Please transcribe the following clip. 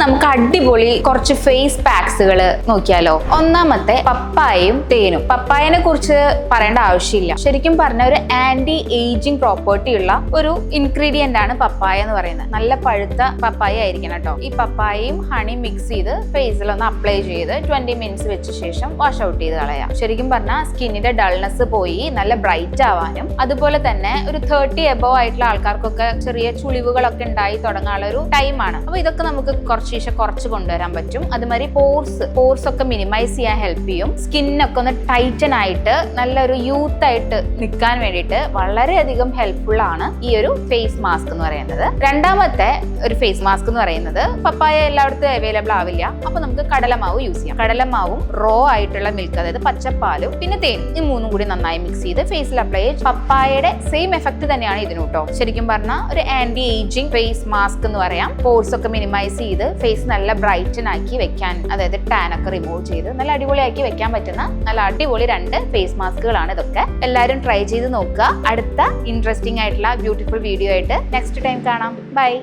നമുക്ക് അടിപൊളി കുറച്ച് ഫേസ് പാക്സുകൾ നോക്കിയാലോ. ഒന്നാമത്തെ പപ്പായയും തേനും. പപ്പായനെ കുറിച്ച് പറയേണ്ട ആവശ്യമില്ല. ശരിക്കും പറഞ്ഞ ഒരു ആന്റി ഏജിങ് പ്രോപ്പർട്ടി ഉള്ള ഒരു ഇൻഗ്രീഡിയന്റ് ആണ് പപ്പായ എന്ന് പറയുന്നത്. നല്ല പഴുത്ത പപ്പായ ആയിരിക്കണം കേട്ടോ. ഈ പപ്പായയും ഹണി മിക്സ് ചെയ്ത് ഫേസിൽ ഒന്ന് അപ്ലൈ ചെയ്ത് 20 മിനിറ്റ്സ് വെച്ച ശേഷം വാഷ് ഔട്ട് ചെയ്ത് കളയാം. ശരിക്കും പറഞ്ഞാൽ സ്കിന്നിന്റെ ഡൾനെസ് പോയി നല്ല ബ്രൈറ്റ് ആവാനും, അതുപോലെ തന്നെ ഒരു 30 എബോവ് ആയിട്ടുള്ള ആൾക്കാർക്കൊക്കെ ചെറിയ ചുളിവുകളൊക്കെ ഉണ്ടായി തുടങ്ങാനുള്ള ഒരു ടൈമാണ്. അപ്പൊ ഇതൊക്കെ നമുക്ക് കുറച്ച് കൊണ്ടുവരാൻ പറ്റും. അതുമാതിരി പോർസ് ഒക്കെ മിനിമൈസ് ചെയ്യാൻ ഹെൽപ്പ് ചെയ്യും. സ്കിന്നൊക്കെ ഒന്ന് ടൈറ്റൻ ആയിട്ട് നല്ലൊരു യൂത്ത് ആയിട്ട് നിൽക്കാൻ വേണ്ടിയിട്ട് വളരെയധികം ഹെൽപ്ഫുൾ ആണ് ഈ ഒരു ഫേസ് മാസ്ക് എന്ന് പറയുന്നത്. രണ്ടാമത്തെ ഒരു ഫേസ് മാസ്ക് എന്ന് പറയുന്നത്, പപ്പായ എല്ലായിടത്തും അവൈലബിൾ ആവില്ല. അപ്പൊ നമുക്ക് കടലമാവ് യൂസ് ചെയ്യാം. കടലമാവും റോ ആയിട്ടുള്ള മിൽക്ക്, അതായത് പച്ചപ്പാലും പിന്നെ തേനും, ഈ മൂന്നും കൂടി നന്നായി മിക്സ് ചെയ്ത് ഫേസിൽ അപ്ലൈ ചെയ്ത് പപ്പായയുടെ സെയിം എഫക്ട് തന്നെയാണ് ഇതിന് കേട്ടോ. ശരിക്കും പറഞ്ഞാൽ ഒരു ആന്റി ഏജിങ് ഫേസ് മാസ്ക് എന്ന് പറയാം. പോർസ് ഒക്കെ മിനിമൈസ് ചെയ്ത് ഫേസ് നല്ല ബ്രൈറ്റൻ ആക്കി വെക്കാൻ, അതായത് ടാൻ ഒക്കെ റിമൂവ് ചെയ്ത് നല്ല അടിപൊളിയാക്കി വെക്കാൻ പറ്റുന്ന നല്ല അടിപൊളി 2 ഫേസ് മാസ്കുകളാണ് ഇതൊക്കെ. എല്ലാവരും ട്രൈ ചെയ്ത് നോക്കുക. അടുത്ത ഇൻട്രസ്റ്റിംഗ് ആയിട്ടുള്ള ബ്യൂട്ടിഫുൾ വീഡിയോ ആയിട്ട് നെക്സ്റ്റ് ടൈം കാണാം. ബൈ.